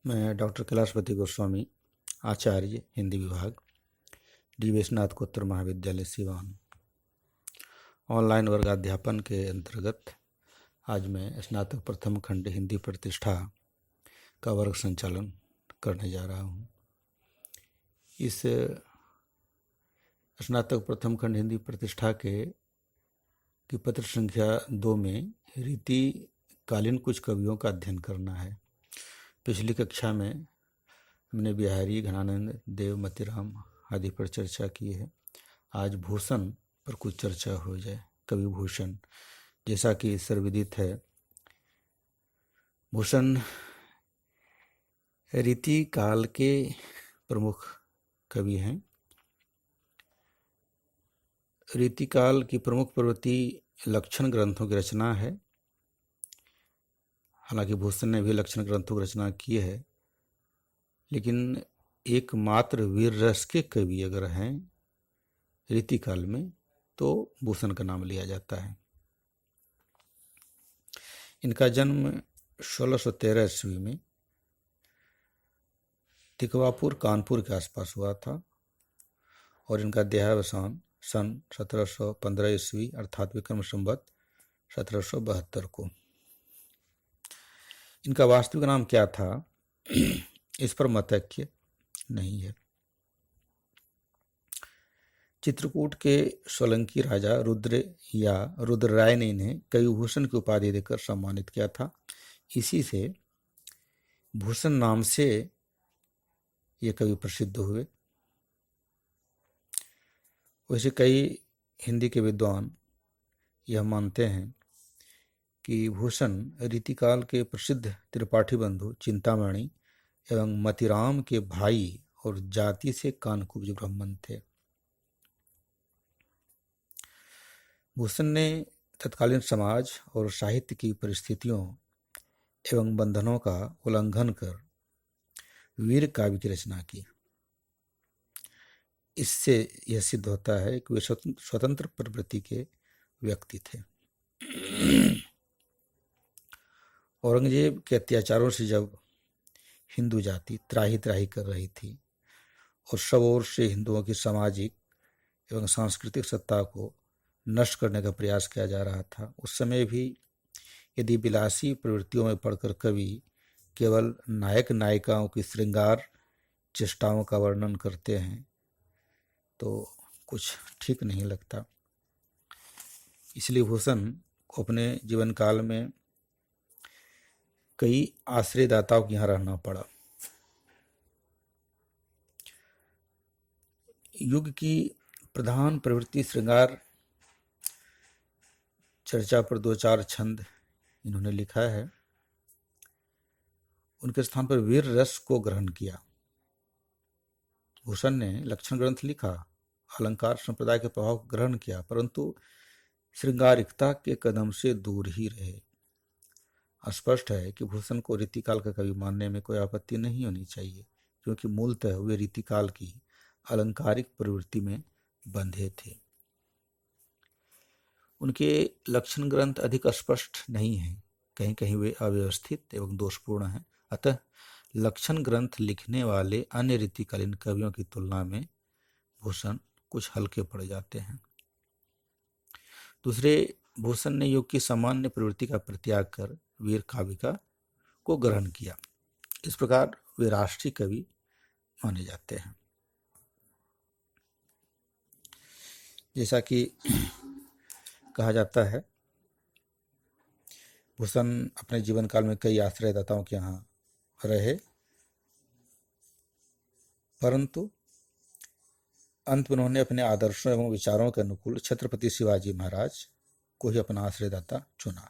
मैं डॉक्टर कैलाशपति गोस्वामी, आचार्य हिंदी विभाग, डी स्नातकोत्तर महाविद्यालय सिवान। ऑनलाइन वर्गाध्यापन के अंतर्गत आज मैं स्नातक प्रथम खंड हिंदी प्रतिष्ठा का वर्ग संचालन करने जा रहा हूँ। इस स्नातक प्रथम खंड हिंदी प्रतिष्ठा की पत्र संख्या 2 में रीतिकालीन कुछ कवियों का अध्ययन करना है। पिछली कक्षा में हमने बिहारी, घनानंद, देव, मतीराम आदि पर चर्चा की है। आज भूषण पर कुछ चर्चा हो जाए। कवि भूषण, जैसा कि सर्वविदित है, भूषण रीति काल के प्रमुख कवि हैं। रीतिकाल की प्रमुख प्रवृत्ति लक्षण ग्रंथों की रचना है। हालांकि भूषण ने भी लक्षण ग्रंथों की रचना की है, लेकिन एकमात्र वीर रस के कवि अगर हैं रीतिकाल में तो भूषण का नाम लिया जाता है। इनका जन्म 1613 ईस्वी में तिकवापुर, कानपुर के आसपास हुआ था और इनका देहावसान सन 1715 ईस्वी अर्थात विक्रम संवत 1772 को। इनका वास्तविक नाम क्या था, इस पर मतैक्य नहीं है। चित्रकूट के सोलंकी राजा रुद्र या रुद्रराय ने इन्हें कवि भूषण की उपाधि देकर सम्मानित किया था। इसी से भूषण नाम से ये कवि प्रसिद्ध हुए। वैसे कई हिंदी के विद्वान यह मानते हैं कि भूषण रीतिकाल के प्रसिद्ध त्रिपाठी बंधु चिंतामणि एवं मतीराम के भाई और जाति से कानकुब्ज ब्राह्मण थे। भूषण ने तत्कालीन समाज और साहित्य की परिस्थितियों एवं बंधनों का उल्लंघन कर वीर काव्य की रचना की। इससे यह सिद्ध होता है कि वे स्वतंत्र प्रवृत्ति के व्यक्ति थे। औरंगजेब के अत्याचारों से जब हिंदू जाति त्राही त्राही कर रही थी और सब ओर से हिंदुओं की सामाजिक एवं सांस्कृतिक सत्ता को नष्ट करने का प्रयास किया जा रहा था, उस समय भी यदि विलासी प्रवृत्तियों में पढ़कर कवि केवल नायक नायिकाओं की श्रृंगार चेष्टाओं का वर्णन करते हैं तो कुछ ठीक नहीं लगता। इसलिए भूषण को अपने जीवन काल में कई आश्रयदाताओं के यहाँ रहना पड़ा। युग की प्रधान प्रवृत्ति श्रृंगार चर्चा पर 2-4 छंद इन्होंने लिखा है। उनके स्थान पर वीर रस को ग्रहण किया। भूषण ने लक्षण ग्रंथ लिखा, अलंकार संप्रदाय के प्रभाव को ग्रहण किया, परंतु श्रृंगारिकता के कदम से दूर ही रहे। स्पष्ट है कि भूषण को रीतिकाल का कवि मानने में कोई आपत्ति नहीं होनी चाहिए, क्योंकि मूलतः वे रीतिकाल की अलंकारिक प्रवृत्ति में बंधे थे। उनके लक्षण ग्रंथ अधिक स्पष्ट नहीं हैं, कहीं कहीं वे अव्यवस्थित एवं दोषपूर्ण हैं। अतः लक्षण ग्रंथ लिखने वाले अन्य रीतिकालीन कवियों की तुलना में भूषण कुछ हल्के पड़ जाते हैं। दूसरे, भूषण ने युग की सामान्य प्रवृत्ति का परित्याग कर वीर काव्य को ग्रहण किया। इस प्रकार वे राष्ट्रीय कवि माने जाते हैं। जैसा कि कहा जाता है, भूषण अपने जीवन काल में कई आश्रयदाताओं के यहाँ रहे, परंतु अंत में उन्होंने अपने आदर्शों एवं विचारों के अनुकूल छत्रपति शिवाजी महाराज को ही अपना आश्रयदाता चुना।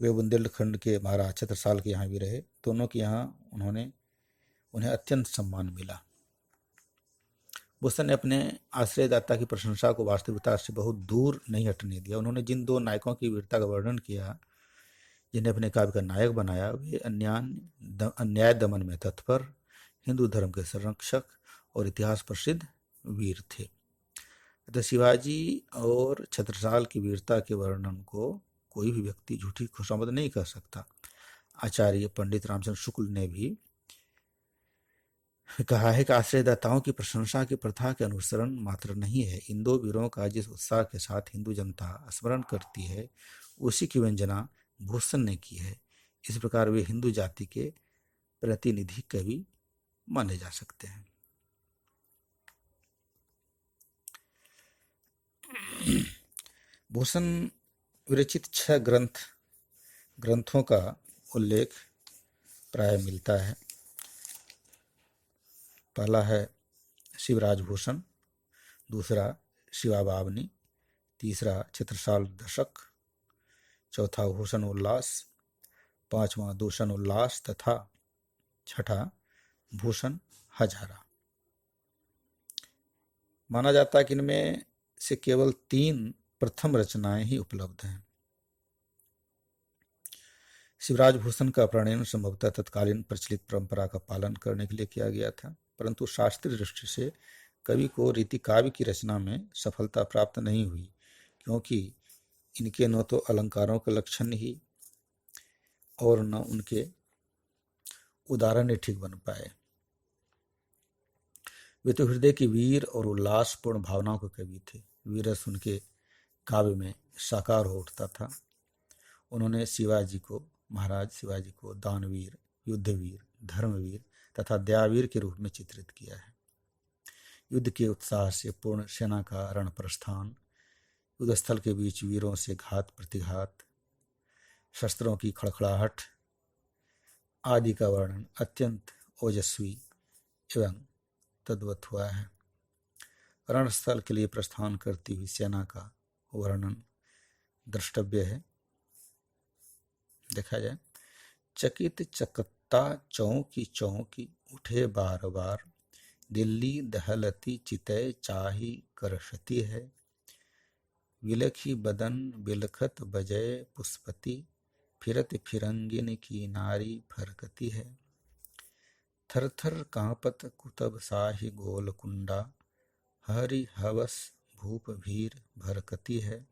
वे बुंदेलखंड के महाराज छत्रसाल के यहाँ भी रहे। दोनों के यहाँ उन्हें अत्यंत सम्मान मिला। भूषण ने अपने आश्रयदाता की प्रशंसा को वास्तविकता से बहुत दूर नहीं हटने दिया। उन्होंने जिन 2 नायकों की वीरता का वर्णन किया, जिन्हें अपने काव्य का नायक बनाया, वे अन्याय दमन में तत्पर, हिंदू धर्म के संरक्षक और इतिहास प्रसिद्ध वीर थे। अतः शिवाजी और छत्रसाल की वीरता के वर्णन को कोई भी व्यक्ति झूठी खुशामद नहीं कर सकता। आचार्य पंडित रामचंद्र शुक्ल ने भी कहा है कि आश्रयदाताओं की प्रशंसा की प्रथा के अनुसरण मात्र नहीं है, इन दो वीरों का जिस उत्साह के साथ हिंदू जनता स्मरण करती है उसी की वंदना भूषण ने की है। इस प्रकार वे हिंदू जाति के प्रतिनिधि कवि माने जा सकते हैं। भूषण विरचित 6 ग्रंथों का उल्लेख प्राय मिलता है। पहला है शिवराज भूषण, दूसरा शिवाबावनी, तीसरा छत्रसाल दशक, चौथा भूषण उल्लास, पांचवा दूषण उल्लास तथा छठा भूषण हजारा। माना जाता है कि इनमें से केवल 3 प्रथम रचनाएं ही उपलब्ध हैं। शिवराज भूषण का प्रणयन संभवतः तत्कालीन प्रचलित परंपरा का पालन करने के लिए किया गया था, परंतु शास्त्रीय दृष्टि से कवि को रीति काव्य की रचना में सफलता प्राप्त नहीं हुई, क्योंकि इनके न तो अलंकारों के लक्षण ही और न उनके उदाहरण ही ठीक बन पाए। वे तो हृदय की वीर और उल्लासपूर्ण भावनाओं के कवि थे। वीरस उनके काव्य में साकार हो उठता था। उन्होंने महाराज शिवाजी को दानवीर, युद्धवीर, धर्मवीर तथा दयावीर के रूप में चित्रित किया है। युद्ध के उत्साह से पूर्ण सेना का रण प्रस्थान, युद्धस्थल के बीच वीरों से घात प्रतिघात, शस्त्रों की खड़खड़ाहट आदि का वर्णन अत्यंत ओजस्वी एवं तद्वत हुआ है। रणस्थल के लिए प्रस्थान करती हुई सेना का वर्णन द्रष्टव्य है। देखा जाए, चकित चकत्ता चौकी चौकी उठे बार बार, दिल्ली दहलती चितय चाही करशती है, विलखी बदन बिलखत बजय पुष्पति, फिरत फिरंगिन की नारी फरकती है, थर थर कांपत कुतब साहि गोल कुंडा, हरि हवस भूप भीर भरकती है,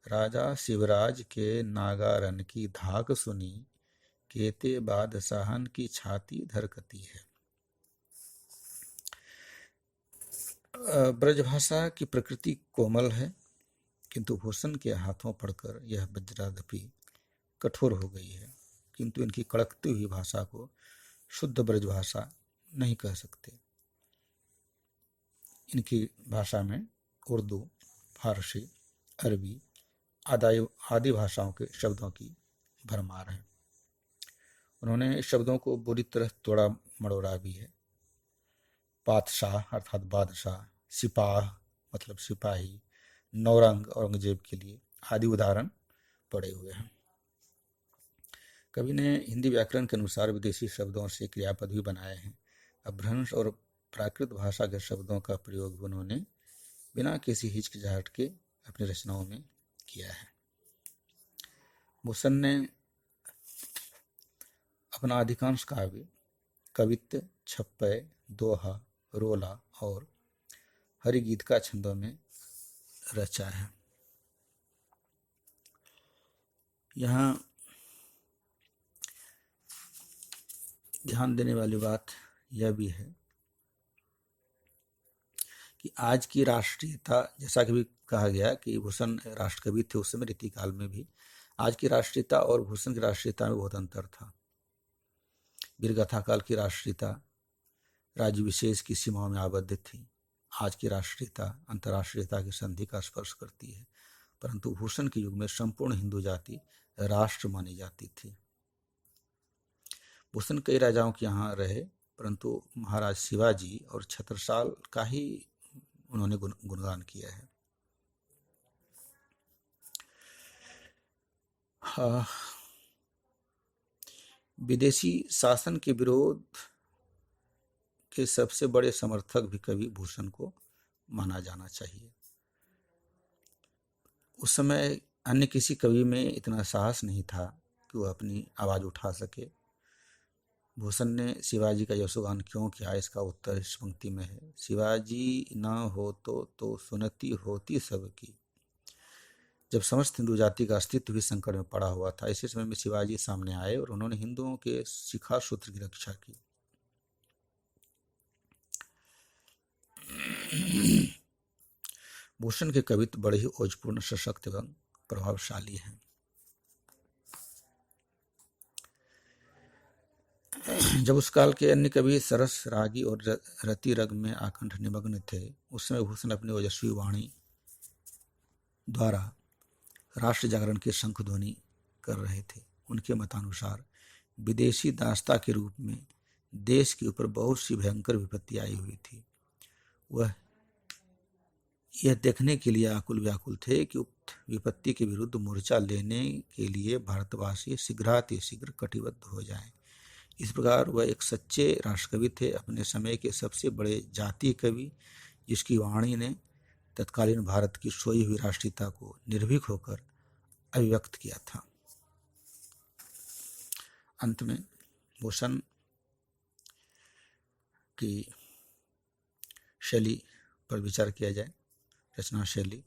राजा शिवराज के नागारन की धाक सुनी, केते बादशाहन की छाती धरकती है। ब्रजभाषा की प्रकृति कोमल है, किंतु भूषण के हाथों पड़कर यह वज्रादपि कठोर हो गई है। किंतु इनकी कड़कती हुई भाषा को शुद्ध ब्रजभाषा नहीं कह सकते। इनकी भाषा में उर्दू, फारसी, अरबी आदि भाषाओं के शब्दों की भरमार है। उन्होंने शब्दों को बुरी तरह तोड़ा मड़ोड़ा भी है। पातशाह अर्थात बादशाह, सिपाह मतलब सिपाही, नौरंग औरंगजेब के लिए आदि उदाहरण पड़े हुए हैं। कवि ने हिंदी व्याकरण के अनुसार विदेशी शब्दों से क्रियापद भी बनाए हैं। अपभ्रंश और प्राकृत भाषा के शब्दों का प्रयोग भी उन्होंने बिना किसी हिचकिचाहट के अपनी रचनाओं में किया है। भूषण ने अपना अधिकांश काव्य कवित्त, छप्पय, दोहा, रोला और हरिगीत का छंदों में रचा है। यहाँ ध्यान देने वाली बात यह भी है कि आज की राष्ट्रीयता, जैसा कि भी कहा गया कि भूषण राष्ट्रकवि थे उस समय रीतिकाल में भी, आज की राष्ट्रीयता और भूषण की राष्ट्रीयता में बहुत अंतर था। वीरगाथा काल की राष्ट्रीयता राज्य विशेष की सीमाओं में आबद्ध थी। आज की राष्ट्रीयता अंतर्राष्ट्रीयता की संधि का स्पर्श करती है, परंतु भूषण के युग में संपूर्ण हिंदू जाति राष्ट्र मानी जाती थी। भूषण कई राजाओं के यहाँ रहे, परंतु महाराज शिवाजी और छत्रसाल का ही उन्होंने गुणगान किया है। विदेशी शासन के विरोध के सबसे बड़े समर्थक भी कवि भूषण को माना जाना चाहिए। उस समय अन्य किसी कवि में इतना साहस नहीं था कि वह अपनी आवाज उठा सके। भूषण ने शिवाजी का यशोगान क्यों किया, इसका उत्तर इस पंक्ति में है। शिवाजी न हो तो सुनती होती सबकी। जब समस्त हिंदू जाति का अस्तित्व भी संकट में पड़ा हुआ था, इसी समय में शिवाजी सामने आए और उन्होंने हिंदुओं के शिखा सूत्र की रक्षा की। भूषण के कवित्व बड़े ही ओजपूर्ण, सशक्त एवं प्रभावशाली हैं। जब उस काल के अन्य कवि सरस, रागी और रति रग में आकंठ निमग्न थे, उस समय भूषण अपनी ओजस्वी वाणी द्वारा राष्ट्र जागरण की शंखध्वनि कर रहे थे। उनके मतानुसार विदेशी दासता के रूप में देश के ऊपर बहुत सी भयंकर विपत्ति आई हुई थी। वह यह देखने के लिए आकुल व्याकुल थे कि उक्त विपत्ति के विरुद्ध मोर्चा लेने के लिए भारतवासी शीघ्रातिशीघ्र कटिबद्ध हो जाएं। इस प्रकार वह एक सच्चे राष्ट्रकवि थे, अपने समय के सबसे बड़े जातीय कवि, जिसकी वाणी ने तत्कालीन भारत की सोई हुई राष्ट्रीयता को निर्भीक होकर अभिव्यक्त किया था। अंत में भूषण की शैली पर विचार किया जाए। रचना शैली।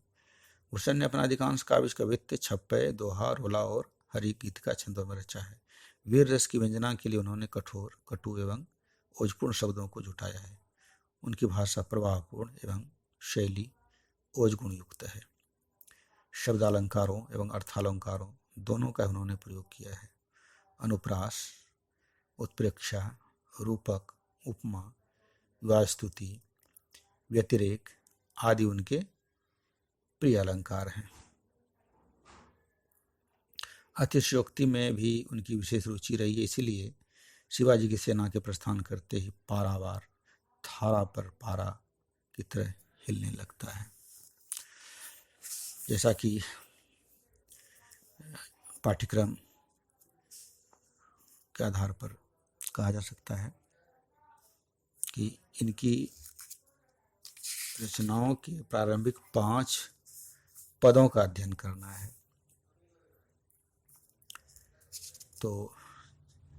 भूषण ने अपना अधिकांश काव्य कवित्व छप्पय, दोहा, रोला और हरि गीत का छंदों में रचा है। वीर रस की व्यंजना के लिए उन्होंने कठोर, कटु एवं ओजपूर्ण शब्दों को जुटाया है। उनकी भाषा प्रवाहपूर्ण एवं शैली ओजगुण युक्त है। शब्दालंकारों एवं अर्थालंकारों दोनों का उन्होंने प्रयोग किया है। अनुप्रास, उत्प्रेक्षा, रूपक, उपमा, विवाहस्तुति, व्यतिरेक आदि उनके प्रिय अलंकार हैं। अतिशयोक्ति में भी उनकी विशेष रुचि रही है, इसीलिए शिवाजी की सेना के प्रस्थान करते ही पारावार थारा पर पारा की तरह हिलने लगता है। जैसा कि पाठ्यक्रम के आधार पर कहा जा सकता है कि इनकी रचनाओं के प्रारंभिक 5 पदों का अध्ययन करना है। तो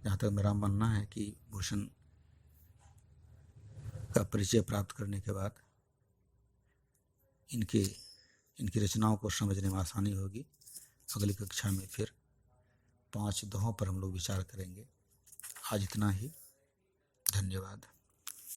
जहाँ तक मेरा मानना है कि भूषण का परिचय प्राप्त करने के बाद इनकी रचनाओं को समझने में आसानी होगी। अगली कक्षा में फिर 5 दोहों पर हम लोग विचार करेंगे। आज इतना ही। धन्यवाद।